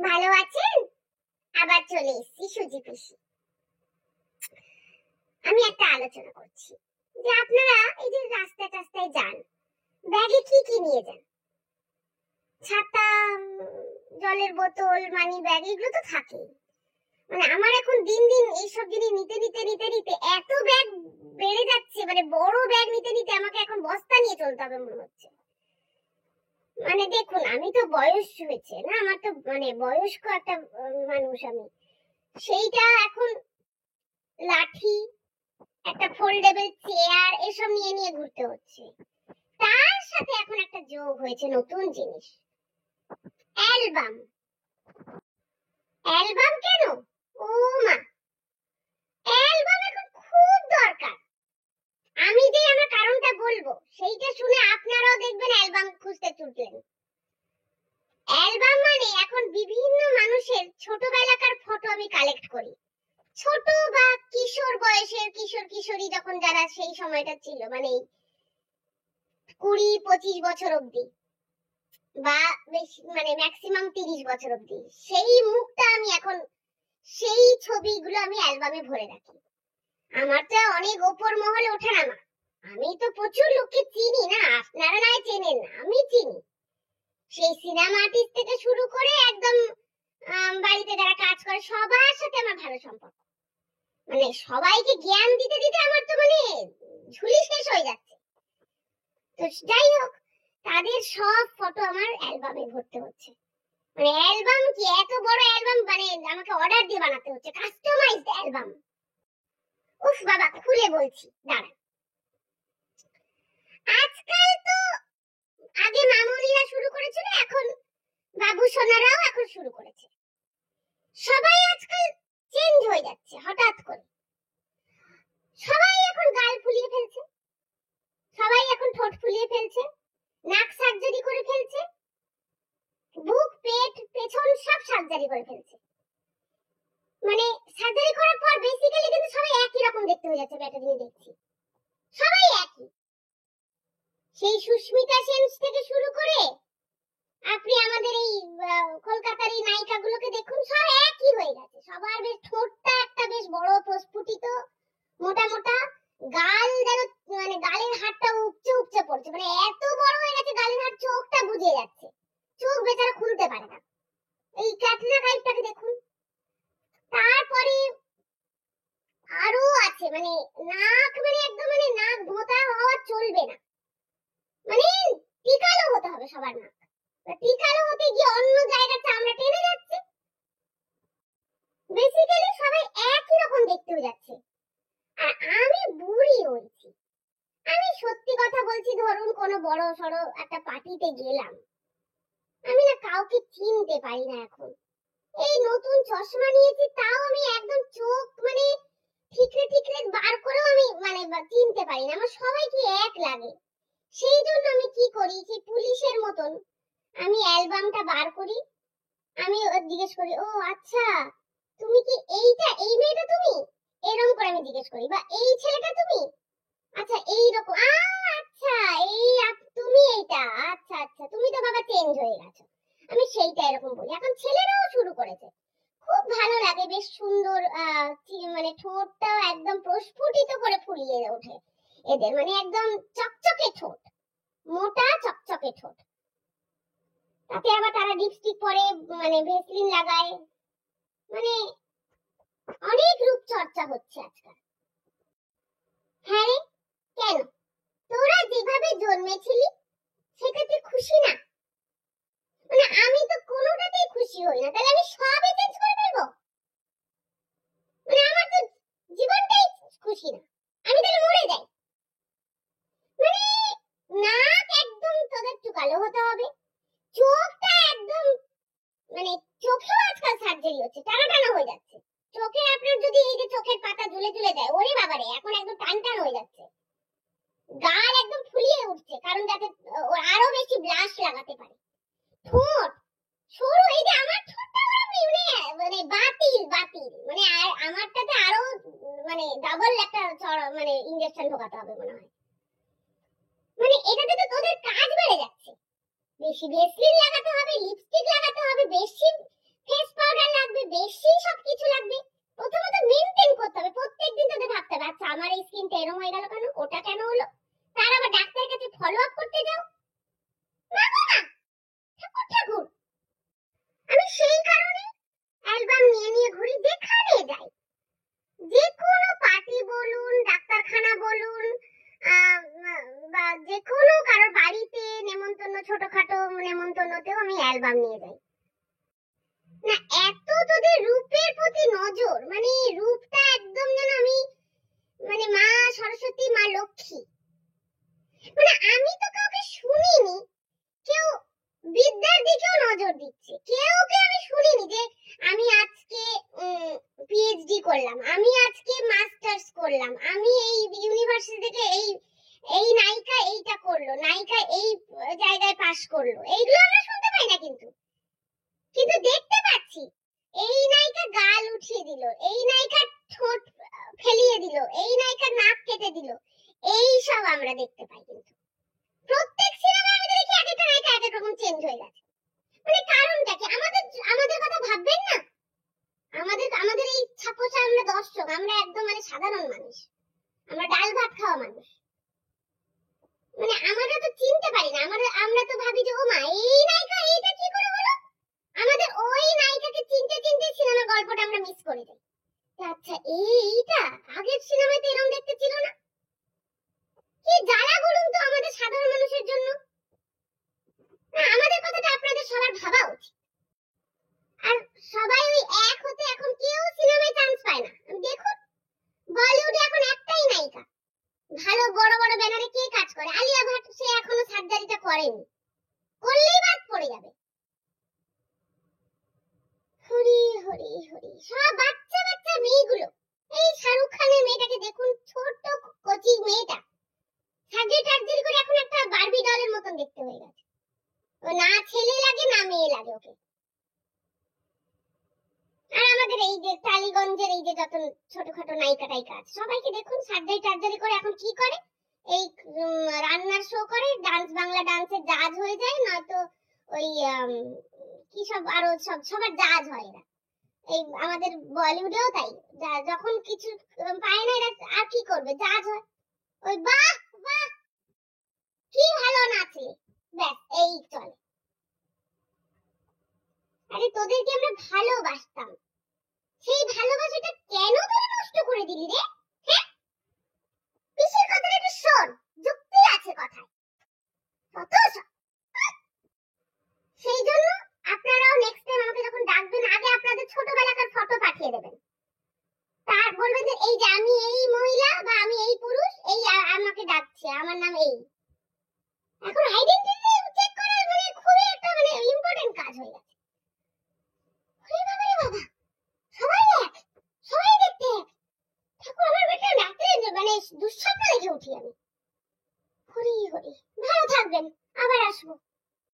ভালো আছেন? আবার চলে এসেছি সুজি পিসি। আমি একটা আলোচনা করছি যে আপনারা এই যে রাস্তায় রাস্তায় যান, ব্যাগে কি কি নিয়ে যান? ছাতা, জলের বোতল, মানি ব্যাগ, এগুলো তো থাকেই। মানে আমার এখন দিন দিন এইসব জিনিস নিতে নিতে নিতে নিতে এত ব্যাগ বেড়ে যাচ্ছে, মানে বড় ব্যাগ নিতে নিতে আমাকে এখন বস্তা নিয়ে চলতে হবে মনে হচ্ছে। মানে দেখুন, আমি তো বয়স হয়েছে না, আমার তো মানে বয়স্ক একটা মানুষ আমি, সেইটা এখন লাঠি, একটা ফোল্ডেবল চেয়ার এসব নিয়ে নিয়ে ঘুরতে হচ্ছে। তার সাথে এখন একটা যোগ হয়েছে নতুন জিনিস, অ্যালবাম। অ্যালবাম কেন? ও মা, অ্যালবাম এখন খুব দরকার। আমি যে আমার কারণটা বলবো সেইটা শুনে আপনারাও দেখবেন অ্যালবাম খুঁজতে ছুটলেন। অ্যালবাম মানে এখন বিভিন্ন মানুষের ছোটবেলাকার ফটো আমি কালেক্ট করি। ছোট বা কিশোর বয়সের কিশোর কিশোরী যখন যারা সেই সময়টা ছিল, মানে 20-25 বছর অবধি বা বেশি, মানে ম্যাক্সিমাম 30 বছর অবধি, সেই মুখটা আমি এখন, সেই ছবিগুলো আমি অ্যালবামে ভরে রাখি। আমারটা অনেক ওপর মহলে ওঠানামা, আমি তো প্রচুর লোককে চিনি না, আপনারা নয় চেনেন না, আমি চিনি। সেই সিনেমা আর্টিস্ট থেকে শুরু করে একদম বাড়িতে যারা কাজ করে সবার সাথে আমার ভালো সম্পর্ক। মানে সবাইকে জ্ঞান দিতে দিতে আমার তো মানে ঝুলি শেষ হয়ে যাচ্ছে। তো যাই হোক, তাদের সব ফটো আমার অ্যালবামে ভরতে হচ্ছে। মানে অ্যালবাম কি, এত বড় অ্যালবাম, মানে আমাকে অর্ডার দিয়ে বানাতে হচ্ছে, কাস্টমাইজড অ্যালবাম। উফ বাবা, খুলে বলছি দাঁড়া। আজকাল তো, আগে মামুনিরা শুরু করেছিল, এখন বাবু সোনারাও এখন শুরু করেছে। সবাই আজকাল চেঞ্জ হয়ে যাচ্ছে হঠাৎ করে। সবাই এখন গাল ফুলিয়ে ফেলছে, সবাই এখন ঠোঁট ফুলিয়ে ফেলছে, নাক সার্জারি করে ফেলছে, বুক, পেট, পেছন সব সার্জারি করে ফেলছে। মানে সার্জারি করার পর বেসিক্যালি কিন্তু সবাই একই রকম দেখতে হয়ে যাচ্ছে। একটা জিনিস দেখছি, সবাই একই। সেই সুস্মিতা সেন থেকে শুরু করে আপনি আমাদের এই কলকাতার এই নায়িকাগুলোকে দেখুন, সব একই হয়ে গেছে। সবার বেশ ঠোঁটটা একটা বেশ বড় প্রস্ফুটিত, মোটা মোটা, গাল যেন মানে গালের হাড়টা উপচে উপচে পড়ছে, মানে এত বড় হয়ে গেছে গালের হাড়, চোখটা বুঝে যাচ্ছে, চোখ বেচারা খুলতে পারে না। এই ক্যাটরিনা কাইফটাকে দেখুন। তারপরে আরো আছে, মানে নাক, মানে একদম মানে নাক ভোঁতা হওয়া চলবে না, মানে টিকালো হতে হবে সবার নাক। টিকালো হতে গিয়ে অন্য জায়গার চামড়া টেনে যাচ্ছে। বেসিক্যালি সবাই একই রকম দেখতে হয়ে যাচ্ছে। আর আমি বুড়ি হয়েছি। আমি সত্যি কথা বলছি, ধরুন কোনো বড় সড়ো একটা পার্টিতে গেলাম, আমি না কাউকে চিনতে পারি না এখন। এই নতুন চশমা নিয়েছি, তাও আমি একদম চোখ মানে ঠিকরে ঠিকরে বার করেও আমি মানে চিনতে পারি না, আমার সবাইকে এক লাগে। সেই জন্য আমি কি করি, যে পুলিশের মতন আমি অ্যালবামটা বার করি, আমি জিজ্ঞেস করি, ও আচ্ছা তুমি কি এইটা, এই মেয়েটা তুমি, এরকম করে আমি জিজ্ঞেস করি। বা এই ছেলেটা তুমি, আচ্ছা এইরকম, আচ্ছা এই তুমি এইটা, আচ্ছা আচ্ছা তুমি তো বাবা চেঞ্জ হয়ে গেছো, আমি সেইটা এরকম বলি। এখন ছেলেরাও শুরু করেছে, খুব ভালো লাগে, বেশ সুন্দর, মানে ঠোঁটটাও একদম প্রস্ফুটিত করে ফুলিয়ে ওঠে এদের, মানে একদম চকচকে ঠোঁট, মোটা চকচকে ঠোঁট। তাতে আবার তারা লিপস্টিক পরে, মানে ভেসলিন লাগায়, মানে অনেক রূপ চর্চা হচ্ছে আজকাল। হ্যাঁ রে, কেন তোরা যেভাবে জন্মেছিলি সেটাতে খুশি না? মানে আমি তো কোনোটাতেই খুশি হই না, তাহলে আমি সবই চেঞ্জ করে ফেলবো? মানে আমার তো জীবনটাই খুশি না, আমি তাহলে মরে যাই। মানে নাক একদম তোদের একটু কালো হতে হবে, চোখটা একদম, মানে চোখেও আজকাল সার্জারি হচ্ছে, টানা টানা হয়ে যাচ্ছে। চোখে আপনার যদি এই যে চোখের পাতা ঝুলে ঝুলে যায়, ওরে বাবারে এখন একদম টান টান হয়ে যাচ্ছে। গাল একদম ফুলিয়ে উঠছে, কারণ যাতে আরো বেশি ব্লাশ লাগাতে পারে। ঠোঁট সরু, এই যে আমার ঠোঁটটা মানে বাতিল বাতিল, মানে আমারটাতে আরো মানে ডাবল একটা মানে ইনজেকশন ঢোকাতে হবে মনে হয়। মানে এটাতে তো তোদের কাজ বেড়ে যাচ্ছে, বেশি ভেসলিন লাগাতে হবে, লিপস্টিক লাগাতে হবে, বেশি ফেস অ্যালবাম নিয়ে যাই। না এত তোদের রূপের প্রতি নজর, মানে রূপটা একদম যেন আমি মানে মা সরস্বতী মা লক্ষ্মী, মানে আমি তো কাউকে শুনিনি কেউ বিদ্যার দিকেও নজর দিচ্ছে, কেউকে আমি শুনিনি যে আমি আজকে পিএইচডি করলাম, আমি আজকে মাস্টার্স করলাম, আমি এই ইউনিভার্সিটি থেকে এই এই নায়িকা এইটা করলো, নায়িকা এই জায়গায় পাস করলো, এইগুলো আমরা শুনতে পাই না, কিন্তু কিন্তু দেখতে পাচ্ছি এই নায়িকা গাল উঠিয়ে দিল, এই নায়িকা ঠোঁট ফেলিয়ে দিল, এই নায়িকা নাক কেটে দিল, এই সব আমরা দেখতে পাই। কিন্তু প্রত্যেক সিনেমায় আমি দেখি এক একটা নায়িকা এক এক রকম চেঞ্জ হয়ে যাচ্ছে, মানে কারণটা কি? আমাদের আমাদের কথা ভাববেন না? আমাদের আমাদের এই ছাপোষা আমরা দর্শক, আমরা একদম মানে সাধারণ মানুষ, আমরা ডাল ভাত খাওয়া মানুষ, মানে আমরা তো চিনতে পারি না, আমরা তো ভাবি যে ও মা এই নায়িকা এইটা কি করে হলো, আমাদের ওই নায়িকাকে চিনতে চিনতে সিনেমার গল্পটা আমরা মিস করে যাই। আচ্ছা এইটা আগের সিনেমায় তো এরকম দেখতে ছিল না, কি জ্বালা বলুন তো আমাদের সাধারণ মানুষের জন্য। আমাদের কথাটা আপনাদের সবার ভাবা উচিত। আর সবাই ওই এক হতে এখন কেউ সিনেমায় চান্স পায় না। দেখুন বলিউডে এখন একটাই নায়িকা, ভালো বড় বড় ব্যানারে কে কাজ করে? আলিয়া ভাট, সে এখনো সার্জারিটা করেনি, করলেই বাদ পড়ে যাবে। হরি হরি হরি, সব বাচ্চা বাচ্চা মেয়েগুলো, এই শাহরুখ খানের মেয়েটাকে দেখুন, ছোট কচি মেয়েটা সার্জারি করে এখন একটা বারবি ডলের মতন দেখতে হয়ে গেছে, ও না ছেলে লাগে না মেয়ে লাগে ওকে। আর আমাদের এই যে টালিগঞ্জের এই যে যত ছোটখাটো নায়িকা টাইকা আছে সবাইকে দেখুন সার্জারি করে এখন কি করে, এই রান্নার শো করে, ডান্স বাংলা ডান্সের জাজ হয়ে যায়, নয়তো ওই কি সব আরো সব সবার জাজ হয় এরা। এই আমাদের বলিউডেও তাই, যখন কিছু পায় না এরা আর কি করবে, জাজ হয়। ওই বাহ বাহ কি ভালো নাচে, ব্যাস এই চলে। আরে তোদেরকে আমরা ভালোবাসতাম, সেই ভালোবাসাটা কেন তোরা নষ্ট করে দিলি রে? হ্যাঁ, পিসির কথাটা একটু শোন, যুক্তি আছে কথায়, কত সেই জন্য আপনারাও নেক্সট টাইম আমাকে যখন ডাকবেন আগে আপনাদের ছোটবেলাকার ফটো পাঠিয়ে দেবেন, তার বলবেন যে এই যে আমি এই মহিলা বা আমি এই পুরুষ, এই আমাকে ডাকছে, আমার নাম এই। এখন আইডেন্টিটি চেক করা মানে খুবই একটা মানে ইম্পর্টেন্ট কাজ হয়ে গেছে। ওরে বাবা রে বাবা, সবাই এক, সবাই দেখতে এক। ঠাকুর আমার বেটা রাত্রে মানে দুঃস্বপ্ন দেখে উঠি আমি। হরি হরি, ভালো থাকবেন, আবার আসবো।